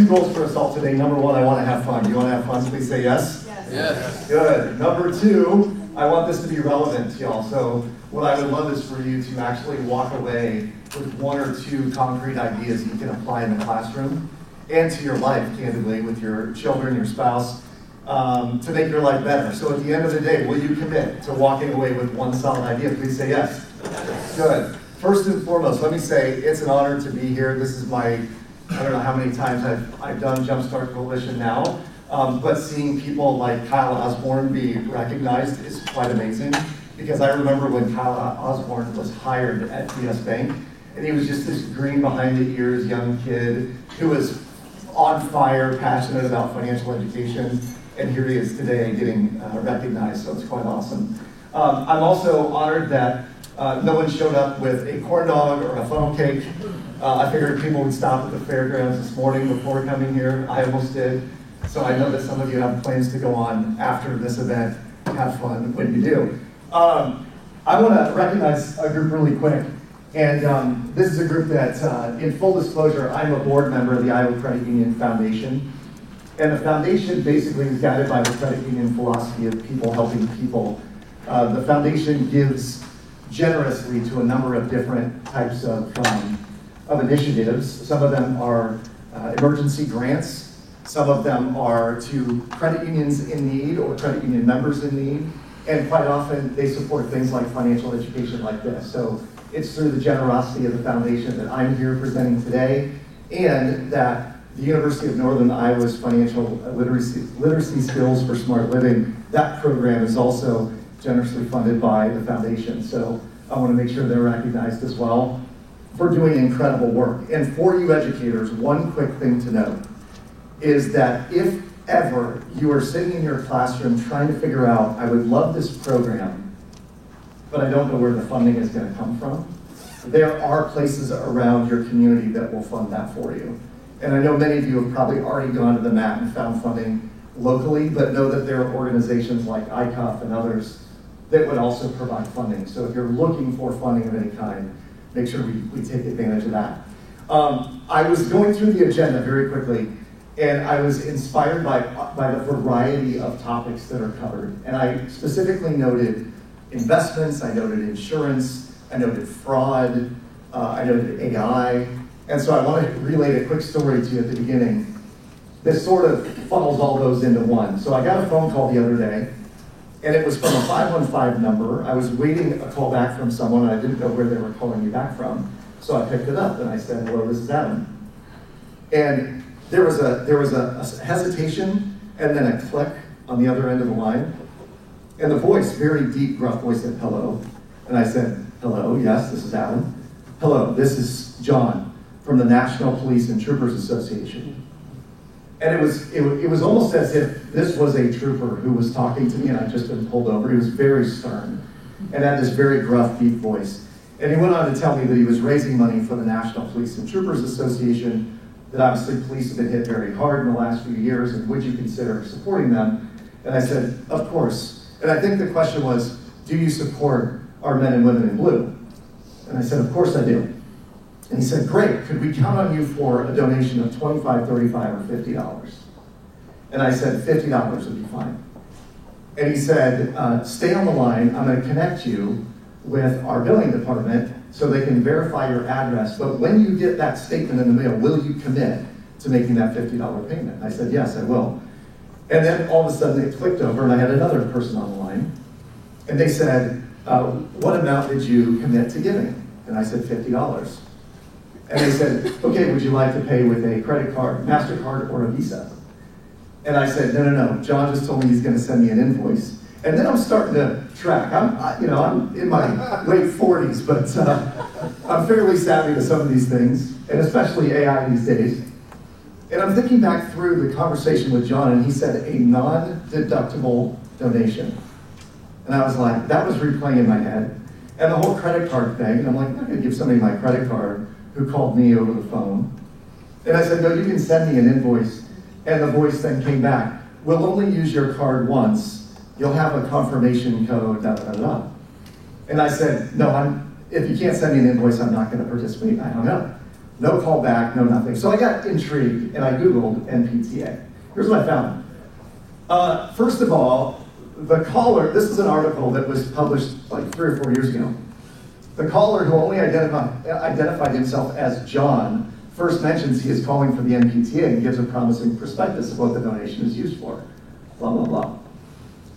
two goals for us all today. Number one, I want to have fun. Do you want to have fun? Please say yes. Yes. Good. Number two, I want this to be relevant to y'all. So what I would love is for you to actually walk away with one or two concrete ideas you can apply in the classroom and to your life, candidly, with your children, your spouse, to make your life better. So at the end of the day, will you commit to walking away with one solid idea? Please say yes. Good. First and foremost, let me say it's an honor to be here. This is my, I don't know how many times I've done Jumpstart Coalition now, but seeing people like Kyle Osborne be recognized is quite amazing, because I remember when Kyle Osborne was hired at TS Bank, and he was just this green behind the ears young kid who was on fire, passionate about financial education, and here he is today getting recognized, so it's quite awesome. I'm also honored that no one showed up with a corn dog or a funnel cake. I figured people would stop at the fairgrounds this morning before coming here. I almost did. So I know that some of you have plans to go on after this event. Have fun when you do. I want to recognize a group really quick. And this is a group that, in full disclosure, I'm a board member of the Iowa Credit Union Foundation. And the foundation basically is guided by the credit union philosophy of people helping people. The foundation gives generously to a number of different types of initiatives. Some of them are emergency grants. Some of them are to credit unions in need or credit union members in need. And quite often they support things like financial education like this. So it's through the generosity of the foundation that I'm here presenting today, and that the University of Northern Iowa's Financial Literacy Skills for Smart Living, that program is also generously funded by the foundation. So I want to make sure they're recognized as well for doing incredible work. And for you educators, one quick thing to note is that if ever you are sitting in your classroom trying to figure out, I would love this program, but I don't know where the funding is going to come from, there are places around your community that will fund that for you. And I know many of you have probably already gone to the mat and found funding locally, but know that there are organizations like ICUF and others that would also provide funding. So if you're looking for funding of any kind, make sure we take advantage of that. I was going through the agenda very quickly, and I was inspired by the variety of topics that are covered. And I specifically noted investments, I noted insurance, I noted fraud, I noted AI. And so I want to relay a quick story to you at the beginning. This sort of funnels all those into one. So I got a phone call the other day, and it was from a 515 number. I was waiting a call back from someone, and I didn't know where they were calling me back from. So I picked it up, and I said, hello, this is Adam. And there was a hesitation, and then a click on the other end of the line. And the voice, very deep, gruff voice, said, hello. And I said, hello, yes, this is Adam. Hello, this is John from the National Police and Troopers Association. And it was almost as if this was a trooper who was talking to me, and I'd just been pulled over. He was very stern and had this very gruff, deep voice. And he went on to tell me that he was raising money for the National Police and Troopers Association, that obviously police have been hit very hard in the last few years, and would you consider supporting them? And I said, of course. And I think the question was, do you support our men and women in blue? And I said, of course I do. And he said, great, could we count on you for a donation of $25, $35, or $50? And I said, $50 would be fine. And he said, stay on the line, I'm going to connect you with our billing department so they can verify your address, but when you get that statement in the mail, will you commit to making that $50 payment? I said, yes, I will. And then all of a sudden it clicked over, and I had another person on the line, and they said, what amount did you commit to giving? And I said, $50. And they said, okay, would you like to pay with a credit card, MasterCard, or a Visa? And I said, no, John just told me he's going to send me an invoice. And then I'm starting to track. I'm in my late 40s, but I'm fairly savvy to some of these things, and especially AI these days. And I'm thinking back through the conversation with John, and he said a non-deductible donation. And I was like, that was replaying in my head. And the whole credit card thing, and I'm like, I'm not going to give somebody my credit card who called me over the phone. And I said, no, you can send me an invoice. And the voice then came back, we'll only use your card once. You'll have a confirmation code, da, da, da, da. And I said, no, if you can't send me an invoice, I'm not going to participate. And I hung up. No call back, no nothing. So I got intrigued and I Googled NPTA. Here's what I found. First of all, the caller, this is an article that was published like 3 or 4 years ago. The caller, who only identified himself as John, first mentions he is calling for the NPTA and gives a promising prospectus of what the donation is used for. Blah, blah, blah.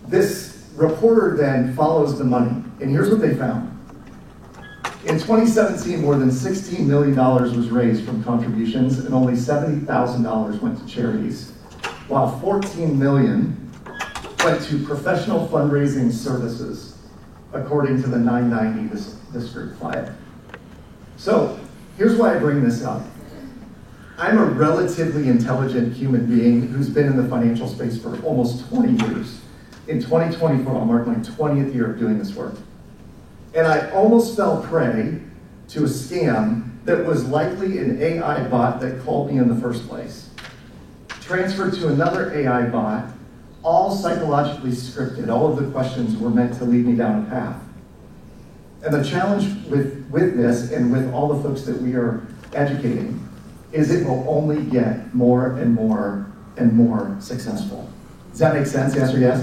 This reporter then follows the money, and here's what they found. In 2017, more than $16 million was raised from contributions, and only $70,000 went to charities, while $14 million went to professional fundraising services, according to the 990 this group flyer. So here's why I bring this up. I'm a relatively intelligent human being who's been in the financial space for almost 20 years. In 2024, I'll mark my 20th year of doing this work. And I almost fell prey to a scam that was likely an AI bot that called me in the first place. Transferred to another AI bot, all psychologically scripted. All of the questions were meant to lead me down a path. And the challenge with this and with all the folks that we are educating is it will only get more and more and more successful. Does that make sense? Yes or yes?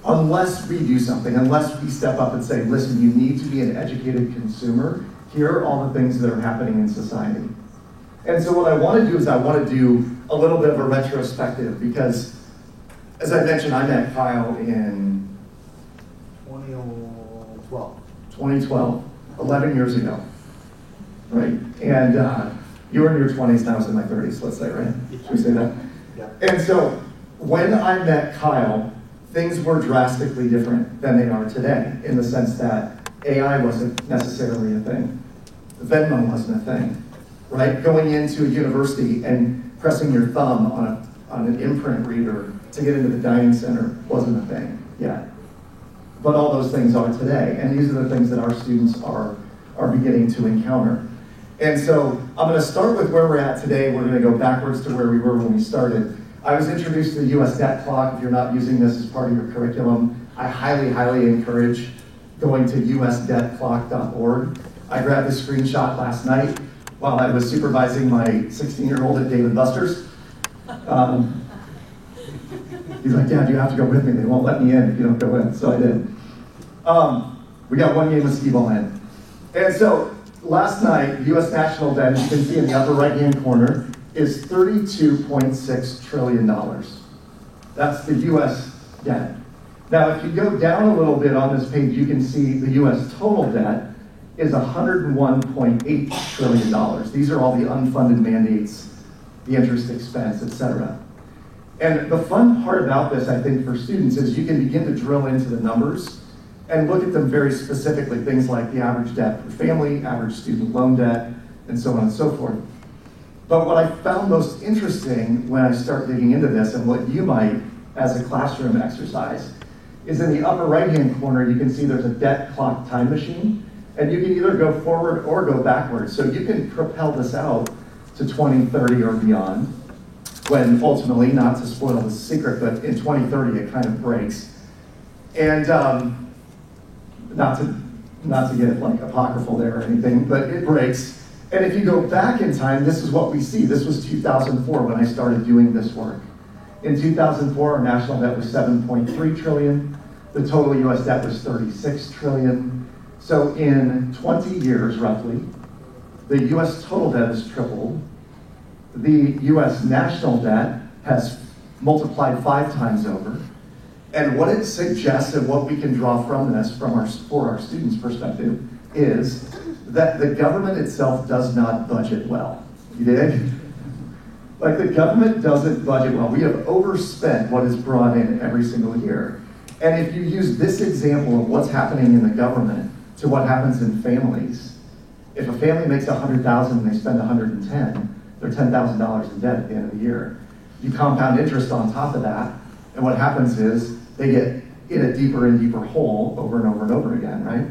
Unless we do something, unless we step up and say, listen, you need to be an educated consumer. Here are all the things that are happening in society. And so what I want to do is I want to do a little bit of a retrospective because, as I mentioned, I met Kyle in 2012, 11 years ago, right? And you were in your 20s and I was in my 30s, let's say, right? Should we say that? Yeah. And so when I met Kyle, things were drastically different than they are today, in the sense that AI wasn't necessarily a thing. Venmo wasn't a thing, right? Going into a university and pressing your thumb on an imprint reader to get into the dining center wasn't a thing yet. But all those things are today, and these are the things that our students are beginning to encounter. And so I'm going to start with where we're at today. We're going to go backwards to where we were when we started. I was introduced to the US Debt Clock. If you're not using this as part of your curriculum, I highly, highly encourage going to usdebtclock.org. I grabbed the screenshot last night while I was supervising my 16-year-old at Dave & Buster's. He's like, Dad, you have to go with me. They won't let me in if you don't go in. So I did. We got one game of skee-ball in. And so last night, U.S. national debt, as you can see in the upper right-hand corner, is $32.6 trillion. That's the U.S. debt. Now, if you go down a little bit on this page, you can see the U.S. total debt is $101.8 trillion. These are all the unfunded mandates, the interest expense, et cetera. And the fun part about this, I think, for students is you can begin to drill into the numbers and look at them very specifically, things like the average debt per family, average student loan debt, and so on and so forth. But what I found most interesting when I start digging into this, and what you might, as a classroom exercise, is in the upper right-hand corner, you can see there's a debt clock time machine, and you can either go forward or go backwards. So you can propel this out to 2030 or beyond, when ultimately, not to spoil the secret, but in 2030 it kind of breaks. And not to get like apocryphal there or anything, but it breaks. And if you go back in time, this is what we see. This was 2004 when I started doing this work. In 2004, our national debt was $7.3 trillion. The total US debt was $36 trillion. So in 20 years, roughly, the US total debt has tripled. The US national debt has multiplied 5 times over. And what it suggests and what we can draw from this, for our students' perspective, is that the government itself does not budget well. You dig? Like, the government doesn't budget well. We have overspent what is brought in every single year. And if you use this example of what's happening in the government to what happens in families, if a family makes $100,000 and they spend $110,000, they're $10,000 in debt at the end of the year. You compound interest on top of that, and what happens is they get in a deeper and deeper hole over and over and over again, right?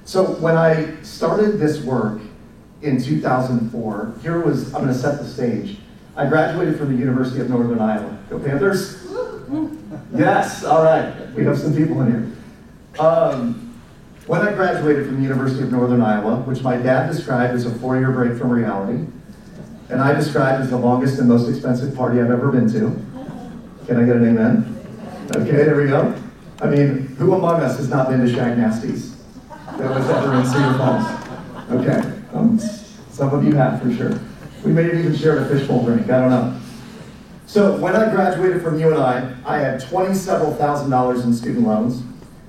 So when I started this work in 2004, I'm going to set the stage. I graduated from the University of Northern Iowa. Go Panthers? Yes, all right. We have some people in here. When I graduated from the University of Northern Iowa, which my dad described as a 4-year break from reality, and I described as the longest and most expensive party I've ever been to. Can I get an amen? Okay, there we go. I mean, who among us has not been to Shag Nasty's? That was ever in Cedar Falls. Okay, some of you have for sure. We may have even shared a fishbowl drink, I don't know. So when I graduated from UNI, I had $20-several thousand in student loans.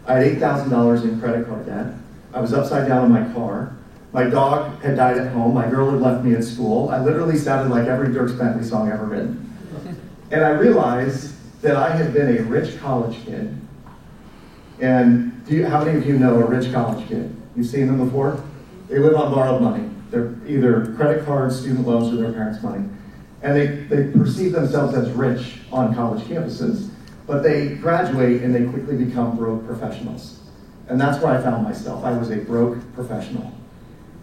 I had $8,000 in credit card debt. I was upside down in my car. My dog had died at home. My girl had left me at school. I literally sounded like every Dierks Bentley song ever written. And I realized that I had been a rich college kid. And how many of you know a rich college kid? You've seen them before? They live on borrowed money. They're either credit cards, student loans, or their parents' money. And they perceive themselves as rich on college campuses, but they graduate and they quickly become broke professionals. And that's where I found myself. I was a broke professional.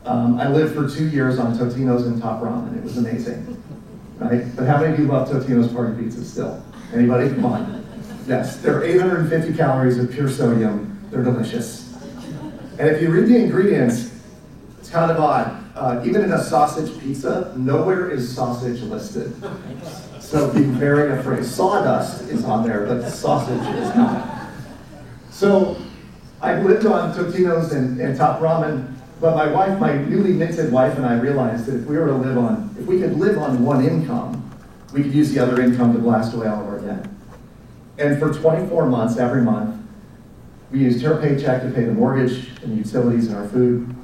I lived for 2 years on Totino's and Top Ramen. It was amazing, right? But how many of you love Totino's party pizzas still? Anybody? Come on. Yes, they're 850 calories of pure sodium. They're delicious. And if you read the ingredients, it's kind of odd. Even in a sausage pizza, nowhere is sausage listed. So be very afraid. Sawdust is on there, but sausage is not. So I lived on Totino's and Top Ramen, but my wife, my newly minted wife, and I realized that if we could live on one income, we could use the other income to blast away all of our debt. And for 24 months, every month, we used her paycheck to pay the mortgage and the utilities and our food.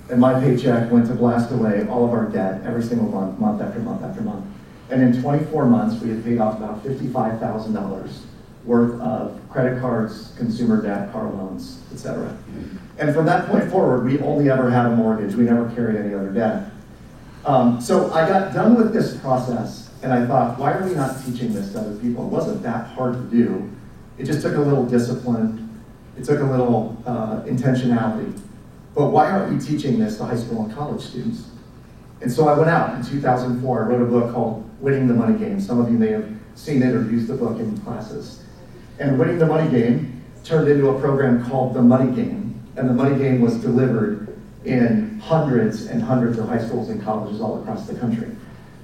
And my paycheck went to blast away all of our debt every single month, month after month after month. And in 24 months, we had paid off about $55,000 worth of credit cards, consumer debt, car loans, etc. And from that point forward, we only ever had a mortgage. We never carried any other debt. So I got done with this process, and I thought, why are we not teaching this to other people? It wasn't that hard to do. It just took a little discipline. It took a little intentionality. But why aren't we teaching this to high school and college students? And so I went out in 2004. I wrote a book called Winning the Money Game. Some of you may have seen it or used the book in classes. And Winning the Money Game turned into a program called The Money Game. And The Money Game was delivered in hundreds and hundreds of high schools and colleges all across the country.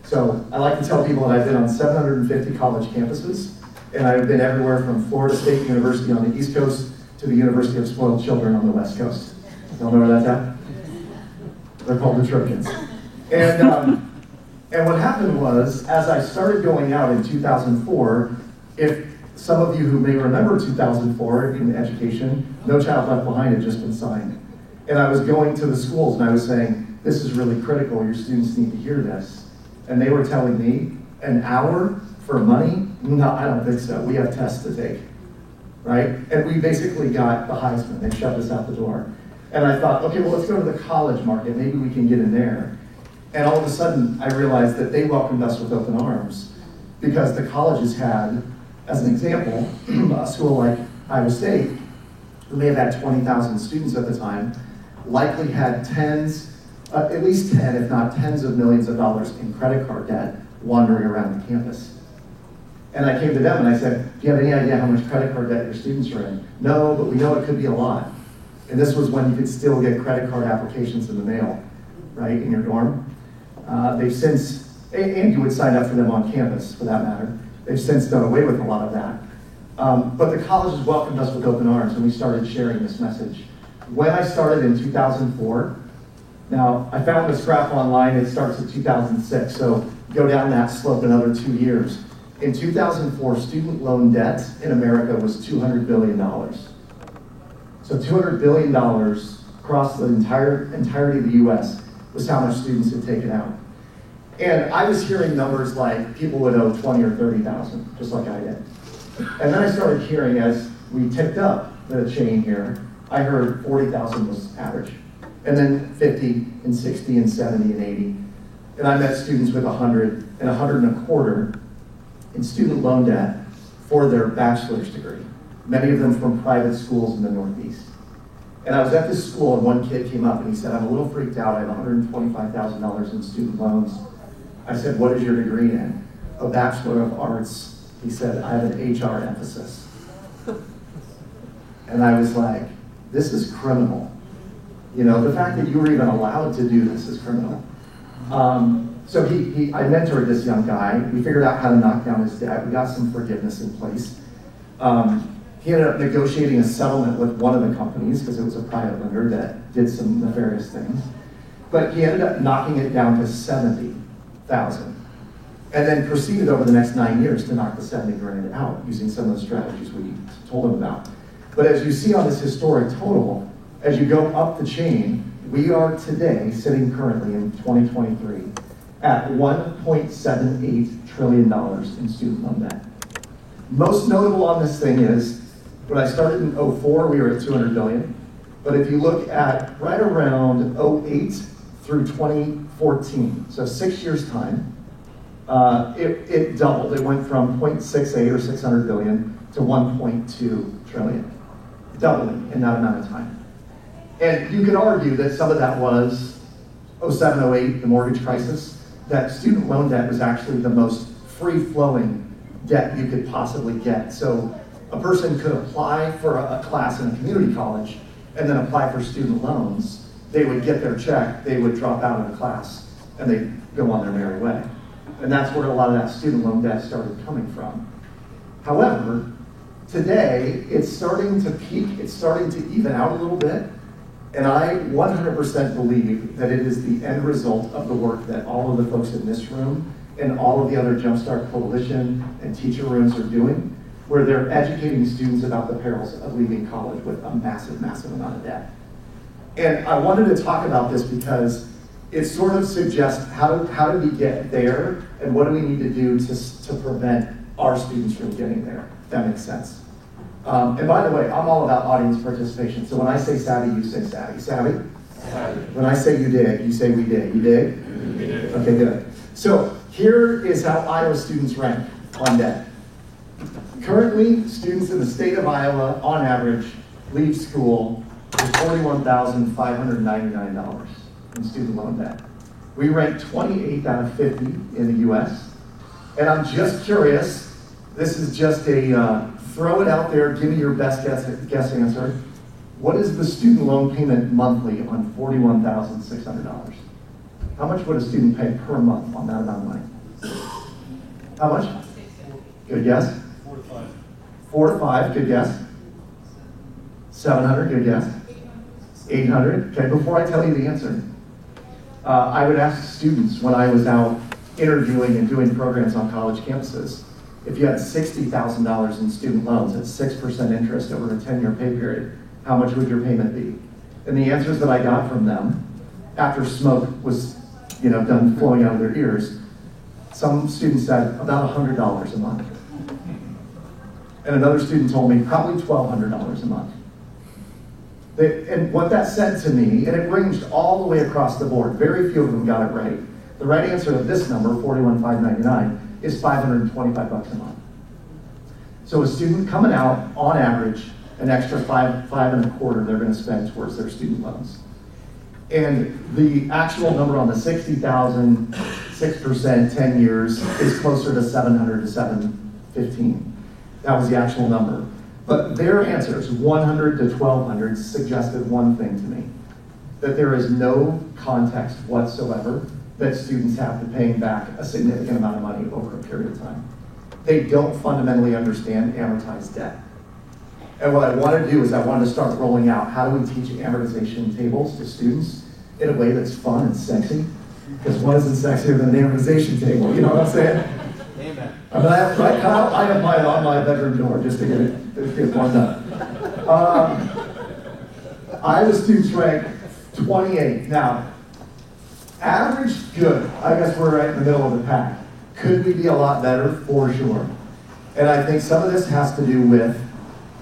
So I like to tell people that I've been on 750 college campuses, and I've been everywhere from Florida State University on the East Coast to the University of Spoiled Children on the West Coast. Y'all know where that's at? They're called the Trojans. And what happened was, as I started going out in 2004, if some of you who may remember 2004 in education, No Child Left Behind had just been signed. And I was going to the schools and I was saying, this is really critical, your students need to hear this. And they were telling me, an hour for money? No, I don't think so. We have tests to take, right? And we basically got the Heisman. They shoved us out the door. And I thought, okay, well, let's go to the college market. Maybe we can get in there. And all of a sudden, I realized that they welcomed us with open arms because the colleges had, as an example, a school like Iowa State, who may have had 20,000 students at the time, likely had at least 10, if not tens of millions of dollars in credit card debt wandering around the campus. And I came to them and I said, do you have any idea how much credit card debt your students are in? No, but we know it could be a lot. And this was when you could still get credit card applications in the mail, right, in your dorm. They've since, and you would sign up for them on campus, for that matter. They've since done away with a lot of that. But the colleges welcomed us with open arms, and we started sharing this message. When I started in 2004, now I found this graph online, it starts at 2006, so go down that slope another 2 years. In 2004, student loan debt in America was $200 billion. So $200 billion across the entirety of the US was how much students had taken out. And I was hearing numbers like people would owe 20 or 30,000, just like I did. And then I started hearing, as we ticked up the chain here, I heard 40,000 was average. And then 50 and 60 and 70 and 80. And I met students with 100 and 125 in student loan debt for their bachelor's degree, many of them from private schools in the Northeast. And I was at this school and one kid came up and he said, I'm a little freaked out, I have $125,000 in student loans. I said, what is your degree in? A Bachelor of Arts. He said, I have an HR emphasis. And I was like, this is criminal. You know, the fact that you were even allowed to do this is criminal. So I mentored this young guy. We figured out how to knock down his debt. We got some forgiveness in place. He ended up negotiating a settlement with one of the companies because it was a private lender that did some nefarious things. But he ended up knocking it down to $70,000. And then proceeded over the next 9 years to knock the 70 grand out using some of the strategies we told him about. But as you see on this historic total, as you go up the chain, we are today, sitting currently in 2023, at $1.78 trillion in student loan debt. Most notable on this thing is, when I started in 04, we were at 200 billion. But if you look at right around 08 through 2014, so 6 years time, it doubled. It went from 0.68 or 600 billion to 1.2 trillion, doubling in that amount of time. And you could argue that some of that was 07, 08, the mortgage crisis, that student loan debt was actually the most free-flowing debt you could possibly get. So a person could apply for a class in a community college and then apply for student loans. They would get their check, they would drop out of the class, and they'd go on their merry way. And that's where a lot of that student loan debt started coming from. However, today, it's starting to peak, it's starting to even out a little bit, and I 100% believe that it is the end result of the work that all of the folks in this room and all of the other Jumpstart Coalition and teacher rooms are doing, where they're educating students about the perils of leaving college with a massive, massive amount of debt. And I wanted to talk about this because it sort of suggests how do we get there and what do we need to do to prevent our students from getting there, if that makes sense. And by the way, I'm all about audience participation. So when I say savvy, you say savvy. Savvy? Savvy. When I say you dig, you say we dig. You dig? We dig. Okay, good. So here is how Iowa students rank on debt. Currently, students in the state of Iowa, on average, leave school with $41,599 in student loan debt. We rank 28th out of 50 in the US. And I'm just curious, this is just a throw it out there, give me your best guess answer. What is the student loan payment monthly on $41,600? How much would a student pay per month on that amount of money? How much? Good guess. 4 to 5. 4 to 5, good guess. 700, good guess. 800, okay, before I tell you the answer, I would ask students when I was out interviewing and doing programs on college campuses, if you had $60,000 in student loans at 6% interest over a 10-year pay period, how much would your payment be? And the answers that I got from them, after smoke was done flowing out of their ears, some students said about $100 a month. And another student told me probably $1,200 a month. And what that said to me, and it ranged all the way across the board, very few of them got it right. The right answer to this number, $41,599, is $525 a month. So a student coming out, on average, an extra $5.25 they're going to spend towards their student loans. And the actual number on the 60,000, 6%, 10 years, is closer to 700 to 715. That was the actual number. But their answers, 100 to 1,200, suggested one thing to me, that there is no context whatsoever that students have to paying back a significant amount of money over a period of time. They don't fundamentally understand amortized debt. And what I want to do is I want to start rolling out how do we teach amortization tables to students in a way that's fun and sexy. Because what isn't sexier than an amortization table? You know what I'm saying? Amen. I mean, I have mine on my bedroom door just to get warmed up. Iowa students rank 28. Now, average, good. I guess we're right in the middle of the pack. Could we be a lot better? For sure. And I think some of this has to do with,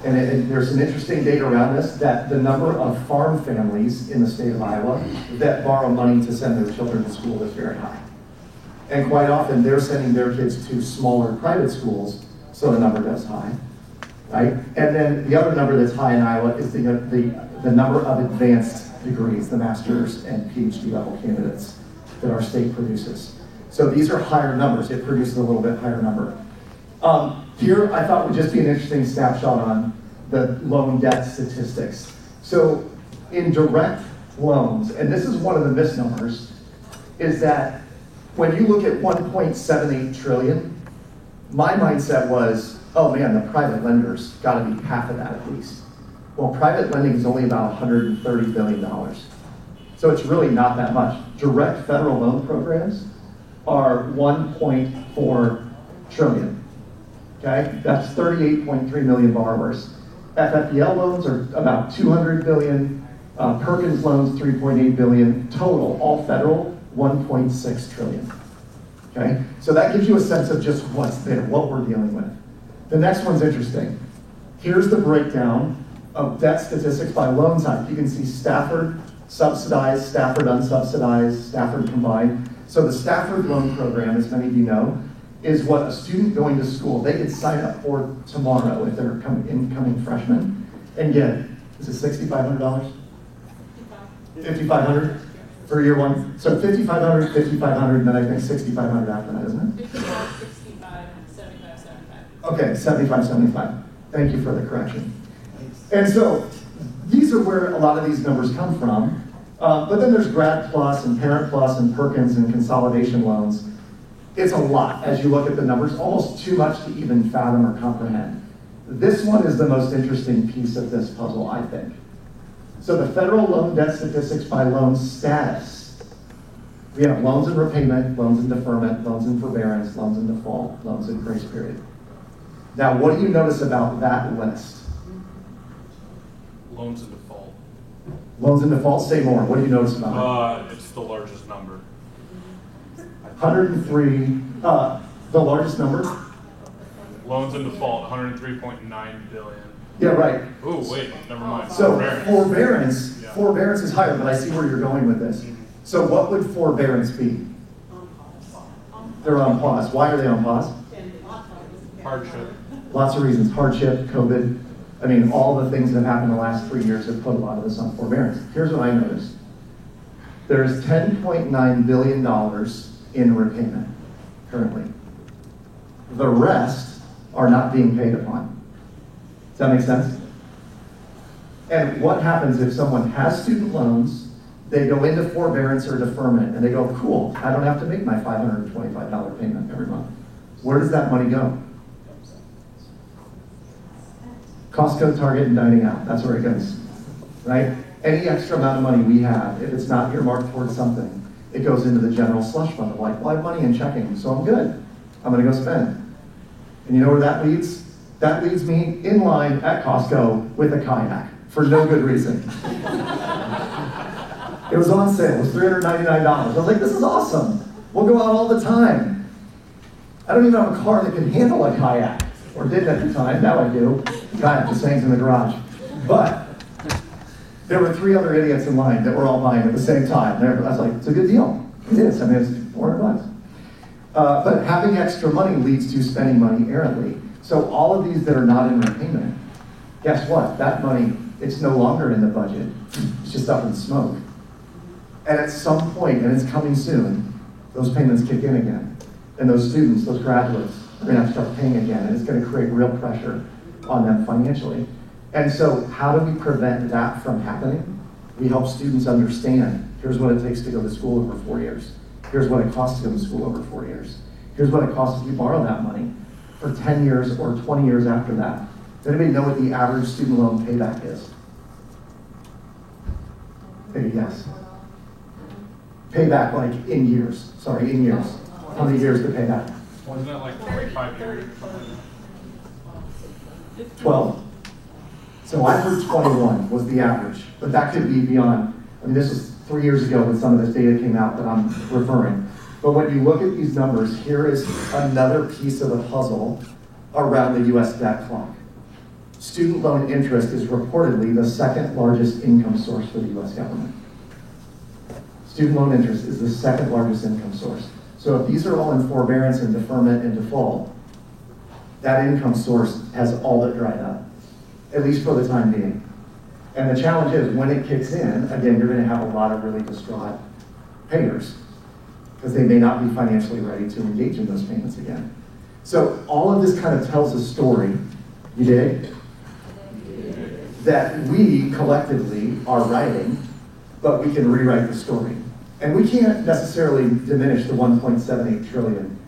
and there's some interesting data around this, that the number of farm families in the state of Iowa that borrow money to send their children to school is very high. And quite often, they're sending their kids to smaller private schools, so the number goes high, right? And then the other number that's high in Iowa is the number of advanced degrees, the master's and PhD level candidates that our state produces. So these are higher numbers. It produces a little bit higher number. Here, I thought would just be an interesting snapshot on the loan debt statistics. So in direct loans, and this is one of the misnomers, is that when you look at 1.78 trillion, my mindset was, oh man, the private lenders got to be half of that at least. Well, private lending is only about $130 billion. So it's really not that much. Direct federal loan programs are 1.4 trillion. Okay, that's 38.3 million borrowers. FFPL loans are about 200 billion. Perkins loans, 3.8 billion. Total, all federal, 1.6 trillion. Okay, so that gives you a sense of just what's there, what we're dealing with. The next one's interesting. Here's the breakdown of debt statistics by loan type. You can see Stafford subsidized, Stafford unsubsidized, Stafford combined. So the Stafford loan program, as many of you know, is what a student going to school, they could sign up for tomorrow if they're incoming freshmen and get, is it $6,500? $5,500 for year one. So $5,500, $5,500, and then I think $6,500 after that, isn't it? 55, 65, 75, 75. Okay, 75, 75. Thank you for the correction. And so these are where a lot of these numbers come from. But then there's Grad Plus and Parent Plus and Perkins and consolidation loans. It's a lot as you look at the numbers, almost too much to even fathom or comprehend. This one is the most interesting piece of this puzzle, I think. So the federal loan debt statistics by loan status. We have loans in repayment, loans in deferment, loans in forbearance, loans in default, loans in grace period. Now, what do you notice about that list? Loans in default. Loans in default, say more. What do you notice about it? It's the largest number. 103, the largest number? Loans in default, 103.9 billion. Yeah, right. Oh, wait, never mind. So forbearance is higher, but I see where you're going with this. So what would forbearance be? They're on pause. Why are they on pause? Hardship. Lots of reasons. Hardship, COVID. I mean, all the things that have happened in the last 3 years have put a lot of this on forbearance. Here's what I noticed. There's $10.9 billion in repayment currently. The rest are not being paid upon. Does that make sense? And what happens if someone has student loans, they go into forbearance or deferment, and they go, cool, I don't have to make my $525 payment every month. Where does that money go? Costco, Target, and dining out. That's where it goes, right? Any extra amount of money we have, if it's not earmarked towards something, it goes into the general slush fund of like, well, I have money in checking, so I'm good. I'm gonna go spend. And you know where that leads? That leads me in line at Costco with a kayak for no good reason. It was on sale, it was $399. I was like, this is awesome. We'll go out all the time. I don't even have a car that can handle a kayak, or did at the time, now I do. Kayak just hangs in the garage. But there were 3 other idiots in line that were all buying at the same time. I was like, it's a good deal. It is, I mean, it's $400. But having extra money leads to spending money errantly. So all of these that are not in repayment, guess what? That money, it's no longer in the budget. It's just up in smoke. And at some point, and it's coming soon, those payments kick in again. And those students, those graduates, are gonna have to start paying again, and it's gonna create real pressure on them financially. And so how do we prevent that from happening? We help students understand, here's what it takes to go to school over 4 years. Here's what it costs to go to school over 4 years. Here's what it costs if you borrow that money for 10 years or 20 years after that. Does anybody know what the average student loan payback is? Maybe yes. Payback like in years, sorry, in years. How many years to pay back? Wasn't it like 25 years? 12. So I heard 21 was the average, but that could be beyond. I mean, this was 3 years ago when some of this data came out that I'm referring. But when you look at these numbers, here is another piece of the puzzle around the US debt clock. Student loan interest is reportedly the second largest income source for the US government. Student loan interest is the second largest income source. So if these are all in forbearance and deferment and default, that income source has all but dried up, at least for the time being. And the challenge is when it kicks in, again, you're gonna have a lot of really distraught payers because they may not be financially ready to engage in those payments again. So all of this kind of tells a story, you dig? That we collectively are writing, but we can rewrite the story. And we can't necessarily diminish the 1.78 trillion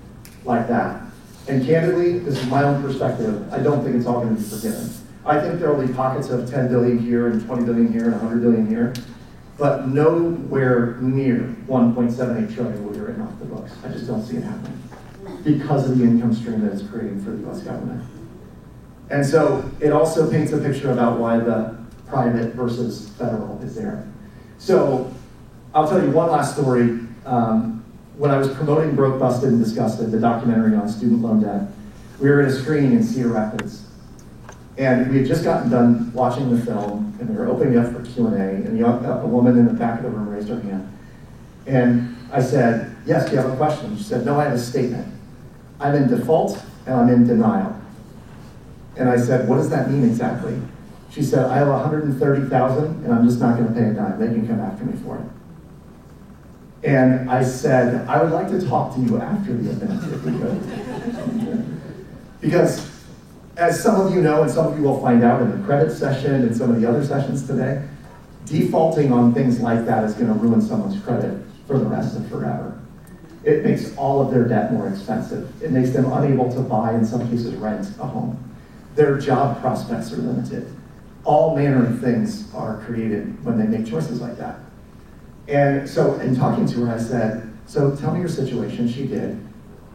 like that. And candidly, this is my own perspective, I don't think it's all going to be forgiven. I think there will be pockets of 10 billion here and 20 billion here and 100 billion here, but nowhere near 1.78 trillion will be written off the books. I just don't see it happening because of the income stream that it's creating for the US government. And so it also paints a picture about why the private versus federal is there. So I'll tell you one last story. When I was promoting Broke, Busted, and Disgusted, the documentary on student loan debt, we were at a screening in Cedar Rapids. And we had just gotten done watching the film, and we were opening up for Q&A, and a woman in the back of the room raised her hand. And I said, yes, do you have a question? She said, no, I have a statement. I'm in default, and I'm in denial. And I said, what does that mean exactly? She said, I have $130,000, and I'm just not going to pay a dime. They can come after me for it. And I said, I would like to talk to you after the event, if we could. Because, as some of you know, and some of you will find out in the credit session and some of the other sessions today, defaulting on things like that is going to ruin someone's credit for the rest of forever. It makes all of their debt more expensive. It makes them unable to buy, in some cases, rent a home. Their job prospects are limited. All manner of things are created when they make choices like that. And so, in talking to her, I said, so tell me your situation. She did.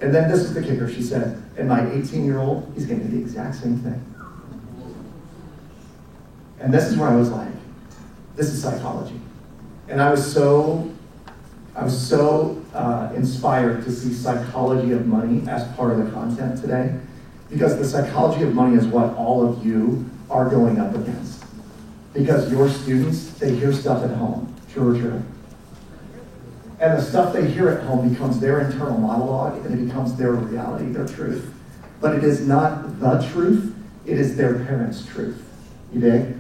And then this is the kicker. She said, and my 18-year-old, he's going to do the exact same thing. And this is where I was like, this is psychology. And I was so inspired to see psychology of money as part of the content today, because the psychology of money is what all of you are going up against. Because your students, they hear stuff at home, true or true. And the stuff they hear at home becomes their internal monologue, and it becomes their reality, their truth. But it is not the truth, it is their parents' truth. You dig?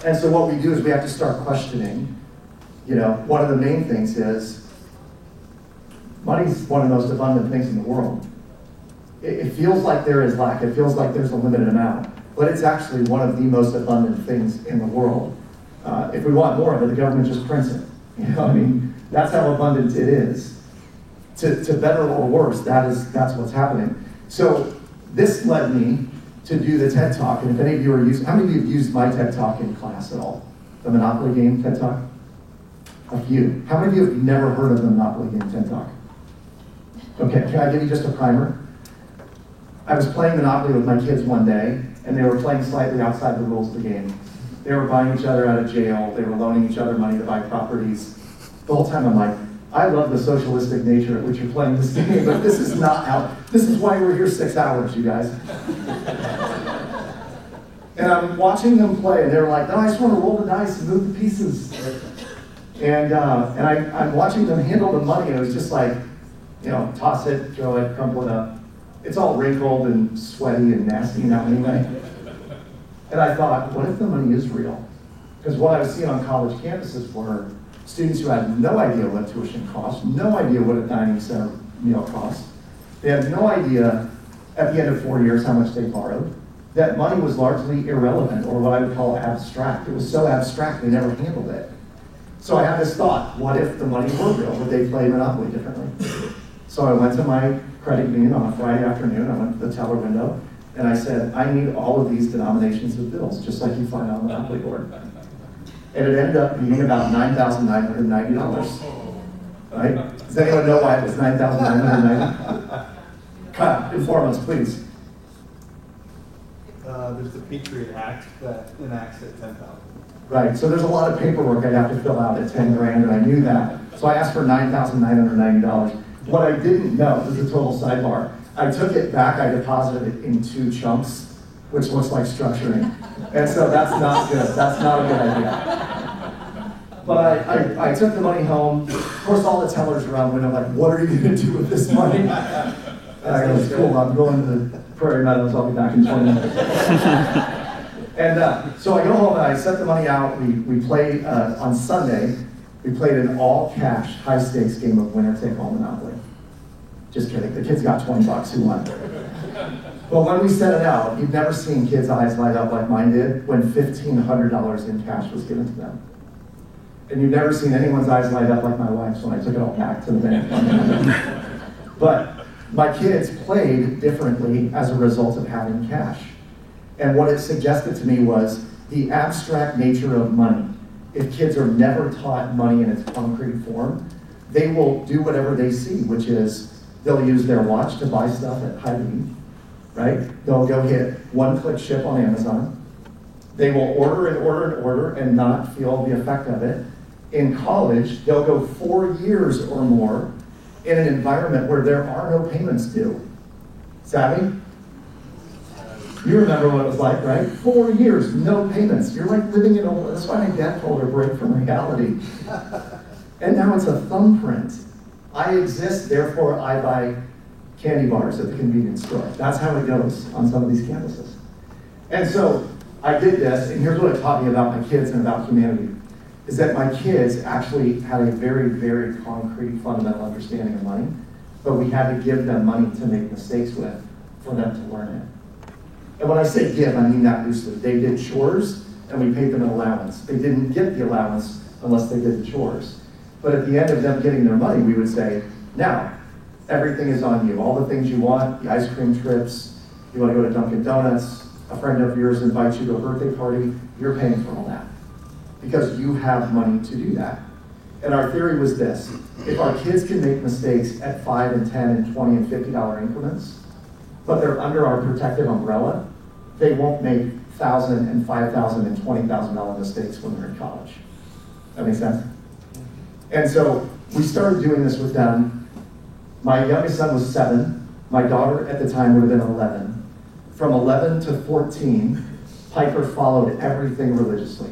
And so what we do is we have to start questioning. You know, one of the main things is, money's one of the most abundant things in the world. It feels like there is lack, it feels like there's a limited amount, but it's actually one of the most abundant things in the world. If we want more of it, the government just prints it. You know, I mean, that's how abundant it is. To better or worse, that's what's happening. So this led me to do the TED Talk, and if any of you are using, how many of you have used my TED Talk in class at all? The Monopoly game TED Talk? A few. How many of you have never heard of the Monopoly game TED Talk? Okay, can I give you just a primer? I was playing Monopoly with my kids one day, and they were playing slightly outside the rules of the game. They were buying each other out of jail, they were loaning each other money to buy properties. The whole time I'm like, I love the socialistic nature at which you're playing this game, but this is not how, this is why we're here 6 hours, you guys. And I'm watching them play, and they're like, no, I just want to roll the dice and move the pieces. And I'm watching them handle the money, and it was just like, you know, toss it, throw it, crumple it up. It's all wrinkled and sweaty and nasty now anyway. And I thought, what if the money is real? Because what I was seeing on college campuses were students who had no idea what tuition cost, no idea what a dining center meal cost. They had no idea at the end of 4 years how much they borrowed. That money was largely irrelevant, or what I would call abstract. It was so abstract they never handled it. So I had this thought, what if the money were real? Would they play Monopoly differently? So I went to my credit union on a Friday afternoon, I went to the teller window, and I said, I need all of these denominations of bills, just like you find on the Monopoly board. And it ended up being about $9,990. Right? Does anyone know why it was $9,990? Kyle, inform us, please. There's the Patriot Act that enacts at $10,000. Right, so there's a lot of paperwork I'd have to fill out at 10 grand, and I knew that. So I asked for $9,990. What I didn't know, this is a total sidebar, I took it back, I deposited it in 2 chunks, which looks like structuring. And so that's not good, that's not a good idea. But I took the money home. Of course, all the tellers around the window like, what are you gonna do with this money? And I go, it's cool, I'm going to the Prairie Meadows, I'll be back in 20 minutes. And so I go home and I set the money out. We played, on Sunday, we played an all-cash, high-stakes game of winner-take-all Monopoly. Just kidding, the kids got 20 bucks, who won? But when we set it out, you've never seen kids' eyes light up like mine did when $1,500 in cash was given to them. And you've never seen anyone's eyes light up like my wife's when I took it all back to the bank. But my kids played differently as a result of having cash. And what it suggested to me was the abstract nature of money. If kids are never taught money in its concrete form, they will do whatever they see, which is they'll use their watch to buy stuff at Hy-Vee, right? They'll go hit one-click ship on Amazon. They will order and order and order and not feel the effect of it. In college, they'll go 4 years or more in an environment where there are no payments due. Savvy? You remember what it was like, right? 4 years, no payments. You're like living in a, that's why my dad told her break from reality. And now it's a thumbprint. I exist, therefore I buy candy bars at the convenience store. That's how it goes on some of these campuses. And so I did this, and here's what it taught me about my kids and about humanity, is that my kids actually had a very, very concrete, fundamental understanding of money, but we had to give them money to make mistakes with for them to learn it. And when I say give, I mean that loosely. They did chores, and we paid them an allowance. They didn't get the allowance unless they did the chores. But at the end of them getting their money, we would say, now, everything is on you. All the things you want, the ice cream trips, you want to go to Dunkin' Donuts, a friend of yours invites you to a birthday party, you're paying for all that. Because you have money to do that. And our theory was this: if our kids can make mistakes at $5 and $10 and $20 and $50 increments, but they're under our protective umbrella, they won't make $1,000 and $5,000 and $20,000 mistakes when they're in college. That makes sense? And so we started doing this with them. My youngest son was 7. My daughter at the time would have been 11. From 11 to 14, Piper followed everything religiously.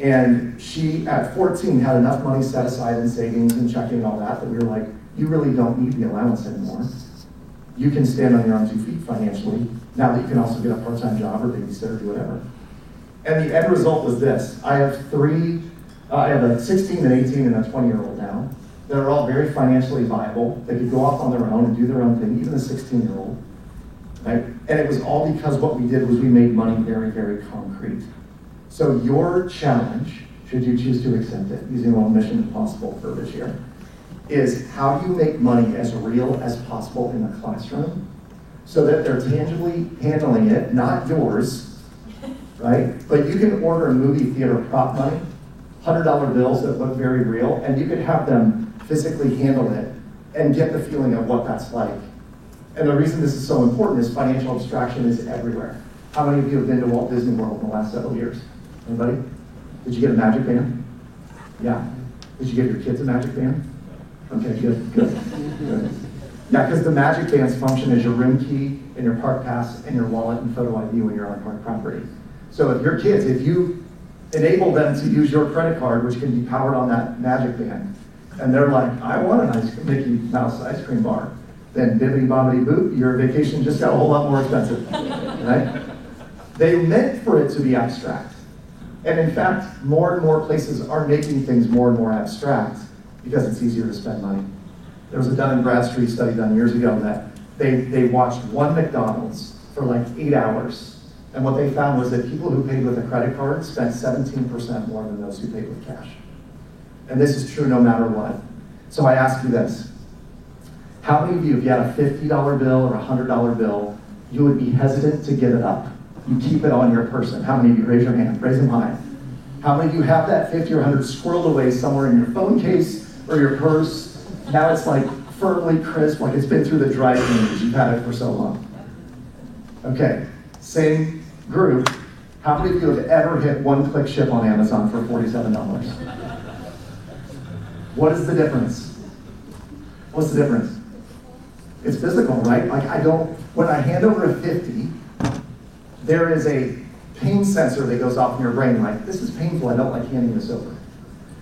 And she, at 14, had enough money set aside in savings and checking and all that, that we were like, you really don't need the allowance anymore. You can stand on your own 2 feet financially, now that you can also get a part-time job or babysit or do whatever. And the end result was this. I have a 16 and 18 and a 20-year-old now that are all very financially viable. They could go off on their own and do their own thing, even a 16-year-old, right? And it was all because what we did was we made money very, very concrete. So your challenge, should you choose to accept it, using a little Mission Impossible for this year, is how do you make money as real as possible in the classroom so that they're tangibly handling it, not yours, right? But you can order a movie theater prop money, $100 bills that look very real, and you could have them physically handle it and get the feeling of what that's like. And the reason this is so important is financial abstraction is everywhere. How many of you have been to Walt Disney World in the last several years? Anybody? Did you get a Magic Band? Yeah. Did you get your kids a Magic Band? Okay, good. Yeah, because the Magic Band's function is your room key and your park pass and your wallet and photo ID when you're on park property. So if your kids, if you enable them to use your credit card, which can be powered on that Magic Band, and they're like, I want an Mickey Mouse ice cream bar, then bibbidi bobbidi boop, your vacation just got a whole lot more expensive, right? They meant for it to be abstract. And in fact, more and more places are making things more and more abstract because it's easier to spend money. There was a Dun & Bradstreet study done years ago that they watched one McDonald's for like 8 hours. And what they found was that people who paid with a credit card spent 17% more than those who paid with cash. And this is true no matter what. So I ask you this. How many of you, if you had a $50 bill or a $100 bill, you would be hesitant to give it up? You keep it on your person. How many of you? Raise your hand. Raise them high. How many of you have that 50 or 100 squirreled away somewhere in your phone case or your purse? Now it's like firmly crisp, like it's been through the dry cleaners. You've had it for so long. Okay, same group. How many of you have ever hit one-click ship on Amazon for $47? What is the difference? What's the difference? It's physical, right? Like when I hand over a 50, there is a pain sensor that goes off in your brain, like, this is painful, I don't like handing this over.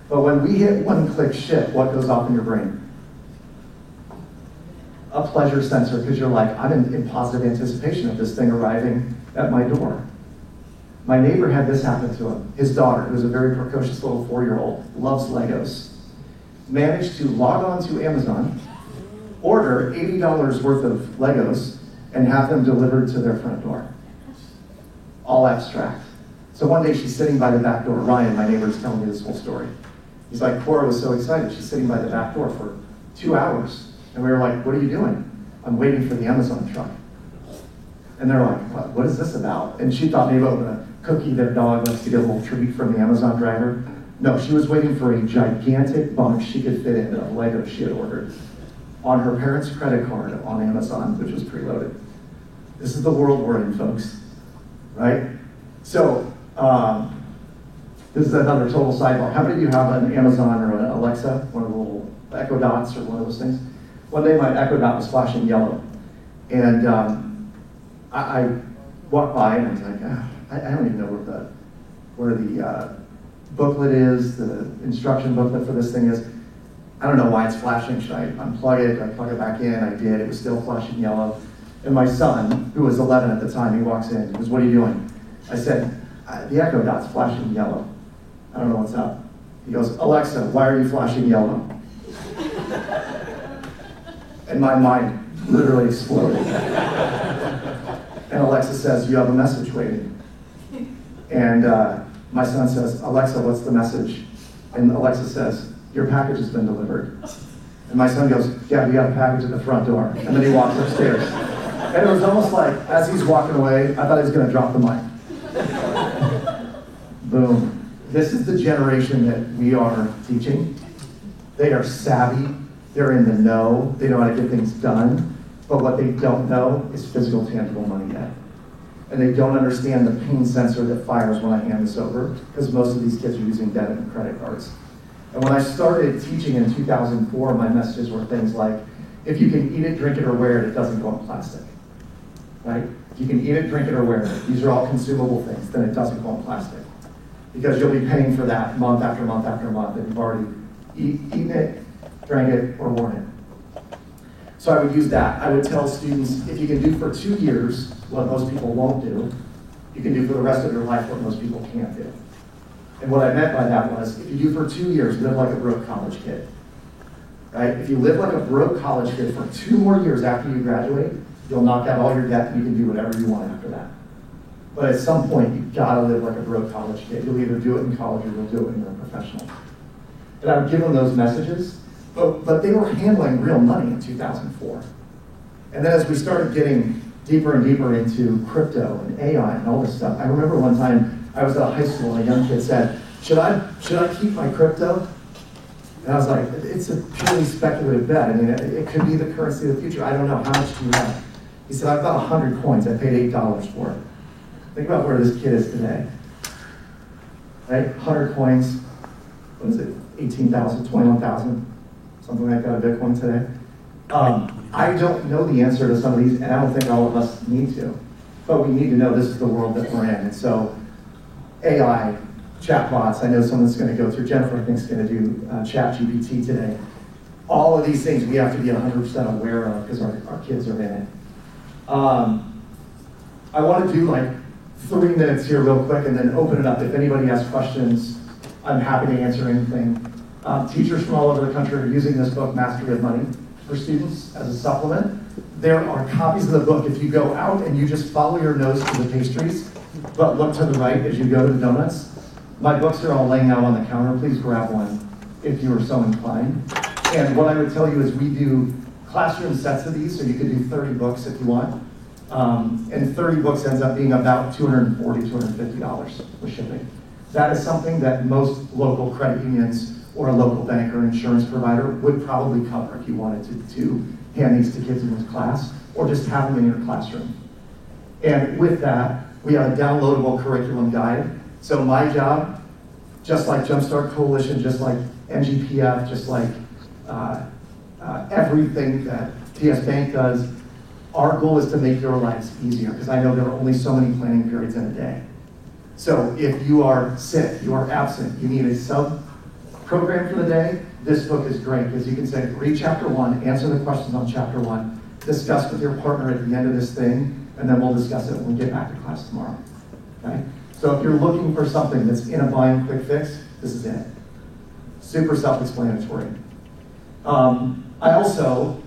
But when we hit one-click ship, what goes off in your brain? A pleasure sensor, because you're like, I'm in positive anticipation of this thing arriving at my door. My neighbor had this happen to him. His daughter, who's a very precocious little 4-year-old, loves Legos, managed to log on to Amazon, order $80 worth of Legos, and have them delivered to their front door. All abstract. So So one day she's sitting by the back door. Ryan, my neighbor, is telling me this whole story. He's like, Cora was so excited. She's sitting by the back door for 2 hours. And we were like, what are you doing? I'm waiting for the Amazon truck. And they're like, what is this about? And she thought maybe open a cookie their dog likes to get a little treat from the Amazon driver. No, she was waiting for a gigantic bunk she could fit in of Lego she had ordered on her parents' credit card on Amazon, which was preloaded. This is the world we're in, folks, right? So, this is another total sidebar. How many of you have an Amazon or an Alexa, one of the little Echo Dots or one of those things? One day my Echo Dot was flashing yellow. And I walked by and I was like, I don't even know where the booklet is, the instruction booklet for this thing is. I don't know why it's flashing. Should I unplug it? I plug it back in? I did. It was still flashing yellow. And my son, who was 11 at the time, he walks in. He goes, what are you doing? I said, the Echo Dot's flashing yellow. I don't know what's up. He goes, Alexa, why are you flashing yellow? And my mind literally exploded. And Alexa says, you have a message waiting. And my son says, Alexa, what's the message? And Alexa says, your package has been delivered. And my son goes, yeah, we got a package at the front door. And then he walks upstairs. And it was almost like, as he's walking away, I thought he was going to drop the mic. Boom. This is the generation that we are teaching. They are savvy. They're in the know. They know how to get things done. But what they don't know is physical, tangible money yet. And they don't understand the pain sensor that fires when I hand this over, because most of these kids are using debit and credit cards. And when I started teaching in 2004, my messages were things like, if you can eat it, drink it, or wear it, it doesn't go in plastic. Right? If you can eat it, drink it, or wear it, these are all consumable things, then it doesn't go in plastic. Because you'll be paying for that month after month after month, and you've already eaten it, drank it, or worn it. So I would use that. I would tell students, if you can do for 2 years what most people won't do, you can do for the rest of your life what most people can't do. And what I meant by that was, if you do for 2 years, live like a broke college kid. Right? If you live like a broke college kid for 2 more years after you graduate, you'll knock out all your debt and you can do whatever you want after that. But at some point, you've got to live like a broke college kid. You'll either do it in college or you'll do it when you're a professional. And I would give them those messages, but they were handling real money in 2004. And then as we started getting deeper and deeper into crypto and AI and all this stuff, I remember one time I was at a high school and a young kid said, should I keep my crypto? And I was like, it's a purely speculative bet. I mean, it could be the currency of the future. I don't know. How much do you have? He said, I've got 100 coins. I paid $8 for it. Think about where this kid is today. Right? 100 coins. What is it? 18,000, 21,000, something like that, a Bitcoin today. I don't know the answer to some of these, and I don't think all of us need to. But we need to know this is the world that we're in. And so AI, chatbots, I know someone's going to go through, Jennifer I think is going to do ChatGPT today. All of these things we have to be 100% aware of because our kids are in it. I want to do like 3 minutes here real quick and then open it up. If anybody has questions, I'm happy to answer anything. Teachers from all over the country are using this book, Mastery of Money, for students as a supplement. There are copies of the book. If you go out and you just follow your nose to the pastries, but look to the right as you go to the donuts, my books are all laying out on the counter. Please grab one if you are so inclined. And what I would tell you is we do classroom sets of these, so you could do 30 books if you want. And 30 books ends up being about $240, $250 with shipping. That is something that most local credit unions or a local bank or insurance provider would probably cover if you wanted to hand these to kids in this class or just have them in your classroom. And with that, we have a downloadable curriculum guide. So my job, just like Jumpstart Coalition, just like NGPF, just like everything that TS Bank does, our goal is to make your lives easier because I know there are only so many planning periods in a day. So if you are sick, you are absent, you need a sub-program for the day, this book is great because you can say, read chapter 1, answer the questions on chapter 1, discuss with your partner at the end of this thing, and then we'll discuss it when we get back to class tomorrow. Okay? So if you're looking for something that's in a bind, quick fix, this is it. Super self-explanatory. I also,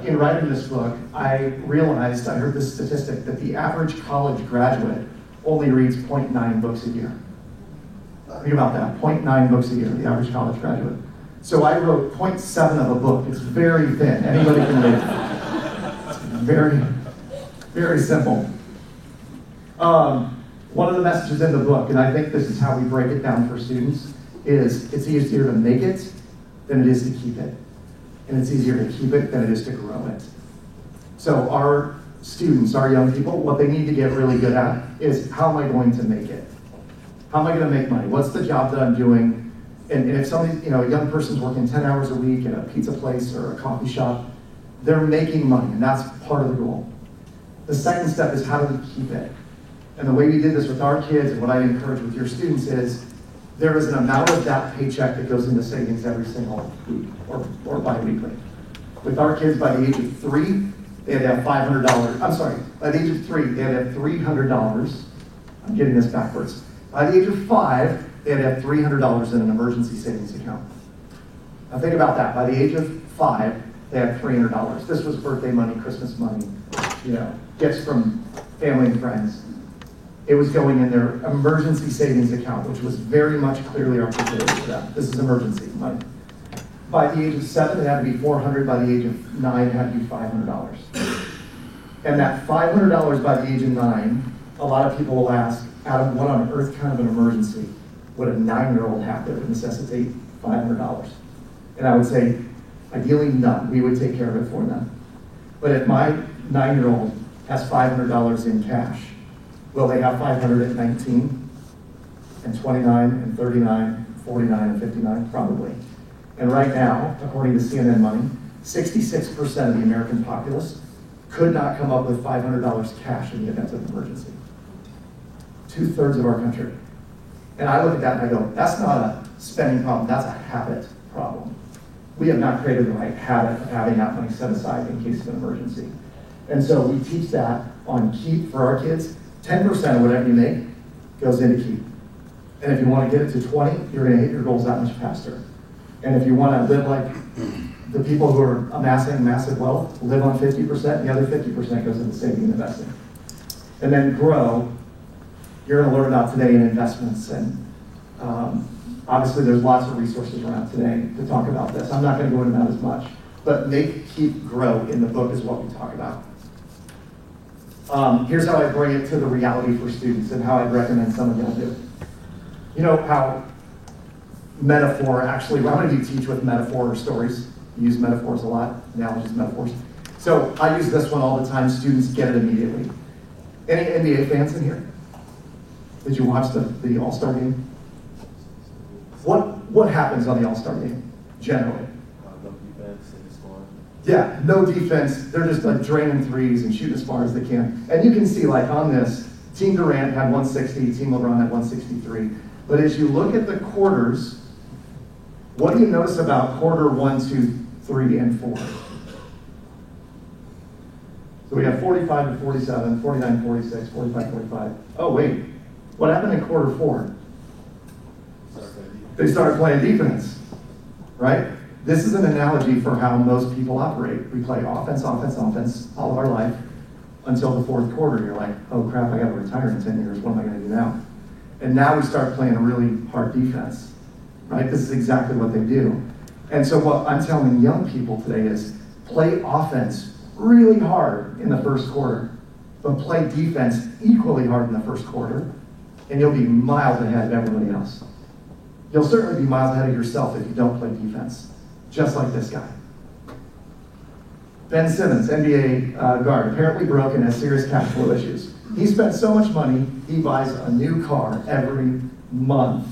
in writing this book, I realized, I heard this statistic, that the average college graduate only reads 0.9 books a year. Think about that, 0.9 books a year, the average college graduate. So I wrote 0.7 of a book. It's very thin. Anybody can read it. It's very, very simple. One of the messages in the book, and I think this is how we break it down for students, is it's easier to make it than it is to keep it. And it's easier to keep it than it is to grow it. So our students, our young people, what they need to get really good at is, how am I going to make it? How am I going to make money? What's the job that I'm doing? And if somebody, a young person's working 10 hours a week at a pizza place or a coffee shop, they're making money, and that's part of the goal. The second step is, how do we keep it? And the way we did this with our kids, and what I encourage with your students, is there is an amount of that paycheck that goes into savings every single week or bi-weekly. With our kids, by the age of 3, they had to have $500. I'm sorry, by the age of 3, they had to have $300. I'm getting this backwards. By the age of 5, they had to have $300 in an emergency savings account. Now think about that. By the age of 5, they had $300. This was birthday money, Christmas money, gifts from family and friends. It was going in their emergency savings account, which was very much clearly articulated to them. This is emergency money. By the age of 7, it had to be $400. By the age of 9, it had to be $500. And that $500 by the age of 9, a lot of people will ask, Adam, what on earth kind of an emergency would a 9-year-old have that would necessitate $500? And I would say, ideally none. We would take care of it for them. But if my 9-year-old has $500 in cash, will they have 500 at 19, and 29, and 39, 49, and 59? Probably. And right now, according to CNN Money, 66% of the American populace could not come up with $500 cash in the event of an emergency. 2/3 of our country. And I look at that and I go, that's not a spending problem, that's a habit problem. We have not created the right habit of having that money set aside in case of an emergency. And so we teach that on Keep for our kids. 10% of whatever you make goes into Keep. And if you want to get it to 20, you're going to hit your goals that much faster. And if you want to live like the people who are amassing massive wealth, live on 50%, the other 50% goes into saving and investing. And then grow. You're going to learn about today in investments, and obviously there's lots of resources around today to talk about this. I'm not going to go into that as much, but make, keep, grow in the book is what we talk about. Here's how I bring it to the reality for students and how I'd recommend some of y'all do. You know how metaphor, actually, how many of you teach with metaphor or stories? You use metaphors a lot, analogies, metaphors. So I use this one all the time. Students get it immediately. Any NBA fans in here? Did you watch the All-Star game? What happens on the All-Star game, generally? No defense, and scoring. Yeah, no defense. They're just like draining threes and shooting as far as they can. And you can see, like on this, Team Durant had 160, Team LeBron had 163. But as you look at the quarters, what do you notice about quarter 1, 2, 3, and 4? So we have 45 and 47, 49, 46, 45, 45. Oh, wait. What happened in quarter 4? They started playing defense, right? This is an analogy for how most people operate. We play offense, offense, offense all of our life until the 4th quarter. You're like, oh crap, I got to retire in 10 years. What am I going to do now? And now we start playing a really hard defense, right? This is exactly what they do. And so what I'm telling young people today is play offense really hard in the 1st quarter, but play defense equally hard in the 1st quarter, and you'll be miles ahead of everybody else. You'll certainly be miles ahead of yourself if you don't play defense, just like this guy. Ben Simmons, NBA guard, apparently broke and has serious cash flow issues. He spent so much money, he buys a new car every month.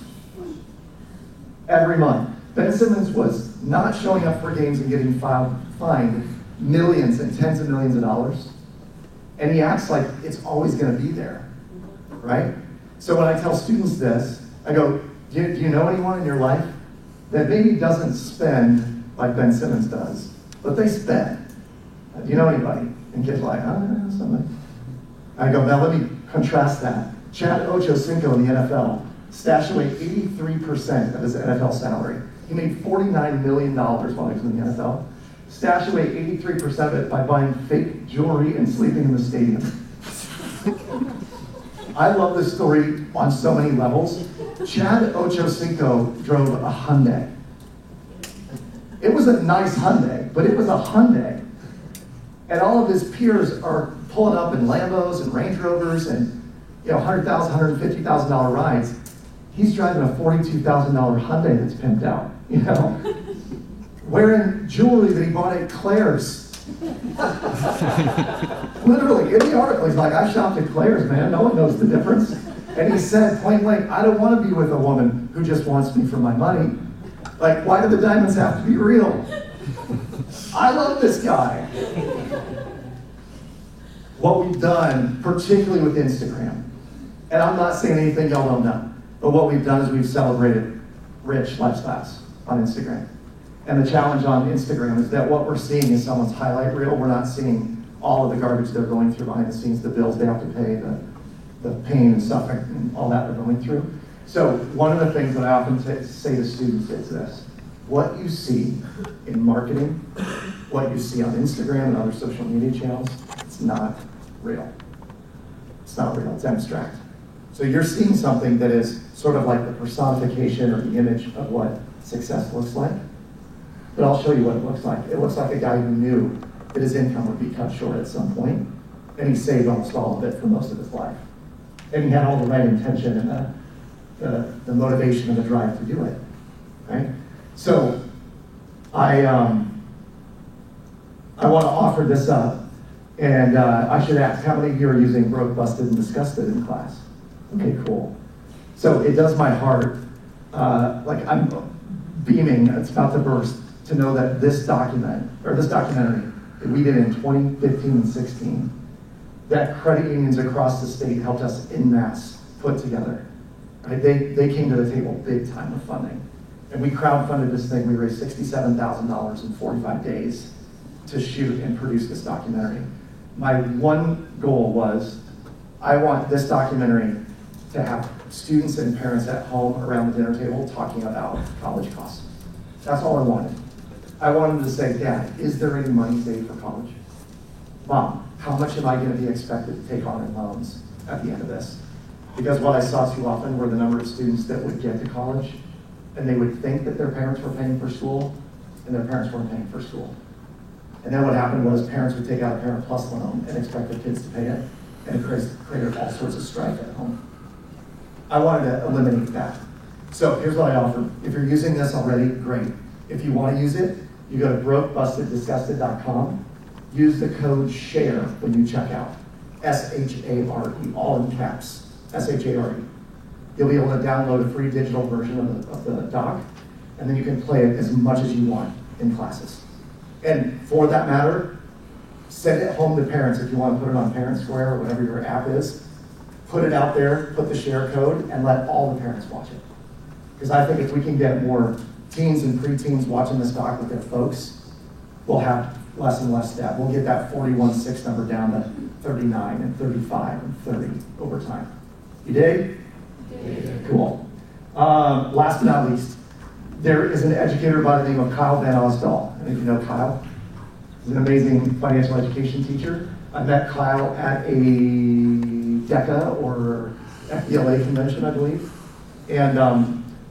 Every month. Ben Simmons was not showing up for games and getting fined millions and tens of millions of dollars. And he acts like it's always going to be there, right? So when I tell students this, I go, do you know anyone in your life that maybe doesn't spend like Ben Simmons does, but they spend? Do you know anybody? And kids are like, oh, somebody. I go, now let me contrast that. Chad Ochocinco in the NFL stashed away 83% of his NFL salary. He made $49 million while he was in the NFL. Stashed away 83% of it by buying fake jewelry and sleeping in the stadium. I love this story on so many levels. Chad Ochocinco drove a Hyundai. It was a nice Hyundai, but it was a Hyundai. And all of his peers are pulling up in Lambos and Range Rovers and $100,000, $150,000 rides. He's driving a $42,000 Hyundai that's pimped out, wearing jewelry that he bought at Claire's. Literally, in the article, he's like, I shopped at Claire's, man. No one knows the difference. And he said, point blank, I don't want to be with a woman who just wants me for my money. Like, why do the diamonds have to be real? I love this guy. What we've done, particularly with Instagram, and I'm not saying anything y'all don't know, but what we've done is we've celebrated rich lifestyles on Instagram. And the challenge on Instagram is that what we're seeing is someone's highlight reel. We're not seeing all of the garbage they're going through behind the scenes, the bills they have to pay, the pain and suffering and all that they're going through. So one of the things that I often say to students is this: what you see in marketing, what you see on Instagram and other social media channels, it's not real. It's not real, it's abstract. So you're seeing something that is sort of like the personification or the image of what success looks like. But I'll show you what it looks like. It looks like a guy who knew that his income would be cut short at some point, and he saved almost all of it for most of his life. And he had all the right intention and the motivation and the drive to do it, right? So I want to offer this up, and I should ask, how many of you are using Broke, Busted, and Disgusted in class? Okay, cool. So it does my heart, like I'm beaming, it's about to burst, to know that this documentary that we did in 2015 and 16, that credit unions across the state helped us en masse put together. Right? They came to the table big time with funding. And we crowdfunded this thing. We raised $67,000 in 45 days to shoot and produce this documentary. My one goal was, I want this documentary to have students and parents at home around the dinner table talking about college costs. That's all I wanted. I wanted to say, Dad, is there any money saved for college? Mom, how much am I going to be expected to take on in loans at the end of this? Because what I saw too often were the number of students that would get to college and they would think that their parents were paying for school and their parents weren't paying for school. And then what happened was parents would take out a Parent Plus loan and expect their kids to pay it, and it created all sorts of strife at home. I wanted to eliminate that. So here's what I offer. If you're using this already, great. If you want to use it, you go to brokebustedDisgusted.com. Use the code SHARE when you check out. S-H-A-R-E, all in caps. S-H-A-R-E. You'll be able to download a free digital version of the doc, and then you can play it as much as you want in classes. And for that matter, send it home to parents if you want to put it on Parent Square or whatever your app is. Put it out there, put the share code, and let all the parents watch it. Because I think if we can get more teens and preteens watching this doc with their folks, we'll have less and less debt. We'll get that 41.6 number down to 39 and 35 and 30 over time. You dig? Cool. Last but not least, there is an educator by the name of Kyle Van Osdal. And if you know Kyle, he's an amazing financial education teacher. I met Kyle at a DECA or FBLA convention, I believe. And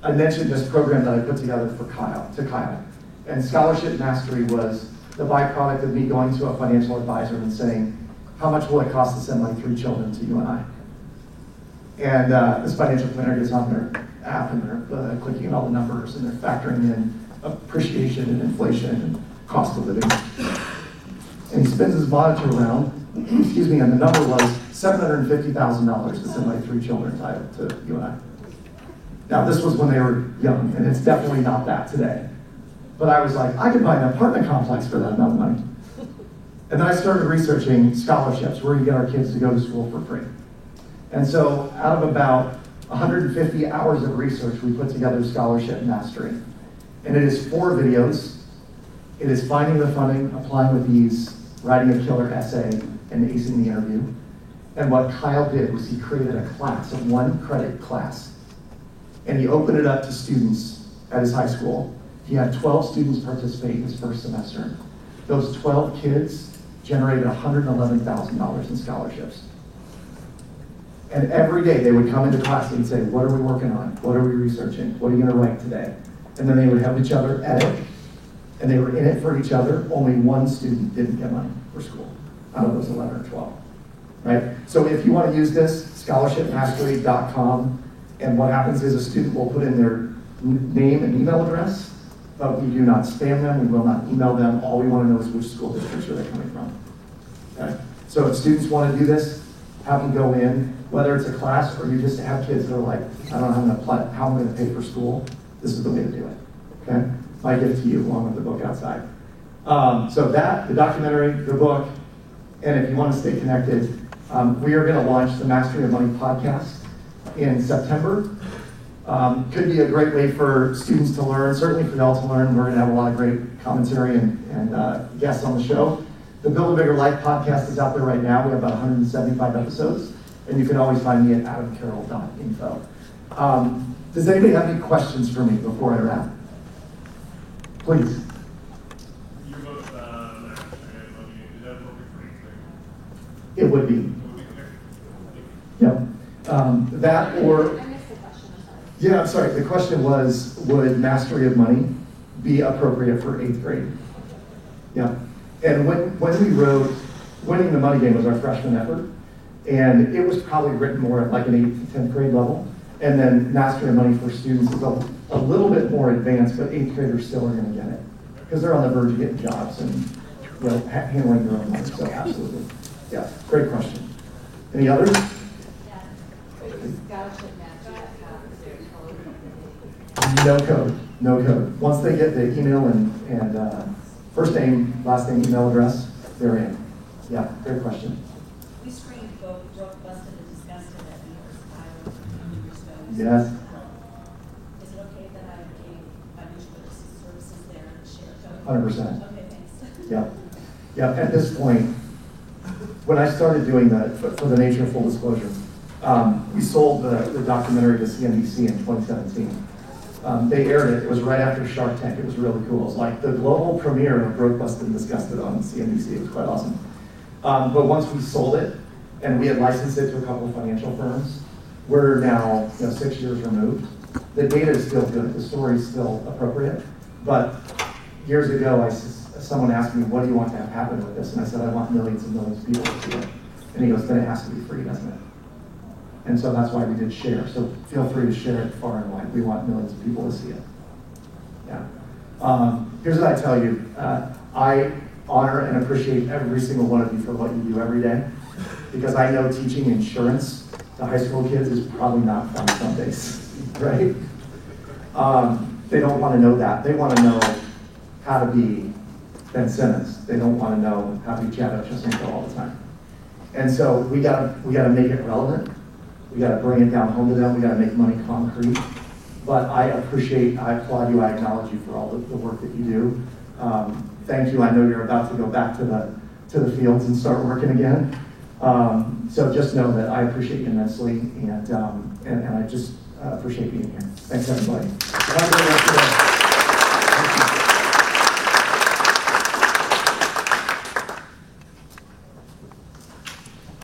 I mentioned this program that I put together to Kyle. And Scholarship Mastery was the byproduct of me going to a financial advisor and saying, how much will it cost to send my 3 children to UNI? And this financial planner gets on their app and they're clicking all the numbers and they're factoring in appreciation and inflation and cost of living. And he spins his monitor around, excuse me, and the number was $750,000 to send my 3 children to UNI. Now this was when they were young, and it's definitely not that today. But I was like, I could buy an apartment complex for that amount of money. And then I started researching scholarships, where you get our kids to go to school for free. And so out of about 150 hours of research, we put together Scholarship Mastery. And it is 4 videos. It is finding the funding, applying with ease, writing a killer essay, and acing the interview. And what Kyle did was he created a class, a 1-credit class. And he opened it up to students at his high school. He had 12 students participate his first semester. Those 12 kids generated $111,000 in scholarships. And every day they would come into class and say, what are we working on? What are we researching? What are you gonna write today? And then they would have each other edit, and they were in it for each other. Only one student didn't get money for school out of those 11 or 12, right? So if you wanna use this, scholarshipmastery.com, and what happens is a student will put in their name and email address, but we do not spam them, we will not email them. All we wanna know is which school districts are they coming from, okay? So if students wanna do this, have them go in, whether it's a class or you just have kids that are like, I don't know how I'm gonna pay for school, this is the way to do it, okay? My gift to you, along with the book outside. So that, the documentary, the book, and if you want to stay connected, we are going to launch the Mastery of Money podcast in September. Could be a great way for students to learn, certainly for y'all to learn. We're going to have a lot of great commentary and guests on the show. The Build a Bigger Life podcast is out there right now. We have about 175 episodes, and you can always find me at adamcarroll.info. Does anybody have any questions for me before I wrap? Please. You both, is that appropriate for anything? It would be. It would be okay. Yep. That or, I missed the question, I'm sorry. yeah, I'm sorry. The question was, would Mastery of Money be appropriate for 8th grade? Yeah. And when we wrote, Winning the Money Game was our freshman effort, and it was probably written more at like an 8th to 10th grade level. And then Mastery of Money for students is a little bit more advanced, but 8th graders still are going to get it because they're on the verge of getting jobs and handling their own money. So absolutely, yeah, great question. Any others? Yeah. Scholarship match, is there a code? No code. Once they get the email and first name, last name, email address, they're in. Yeah, great question. We screened both Brooke Busted and Disgusted at the University of Iowa years ago. Yes. Is it okay that I gave financial services there and share code? 100%. Okay, thanks. Yeah. Yeah, at this point, when I started doing that, for the nature of full disclosure, we sold the documentary to CNBC in 2017. They aired it. It was right after Shark Tank. It was really cool. It was like the global premiere of Broke, Busted, and Disgusted on CNBC. It was quite awesome. But once we sold it, and we had licensed it to a couple of financial firms, we're now 6 years removed. The data is still good. The story is still appropriate. But years ago, someone asked me, what do you want to have happen with this? And I said, I want millions and millions of people to see it. And he goes, then it has to be free, doesn't it? And so that's why we did share. So feel free to share it far and wide. We want millions of people to see it. Yeah. Here's what I tell you. I honor and appreciate every single one of you for what you do every day. Because I know teaching insurance to high school kids is probably not fun some days, right? They don't want to know that. They want to know how to be Ben Simmons. They don't want to know how to be Chad Ochocinco all the time. And so we gotta make it relevant. We gotta bring it down home to them. We gotta make money concrete. But I applaud you, I acknowledge you for all the work that you do. Thank you. I know you're about to go back to the fields and start working again. So just know that I appreciate you immensely, and I just appreciate being here. Thanks, everybody. Have a great rest of the day.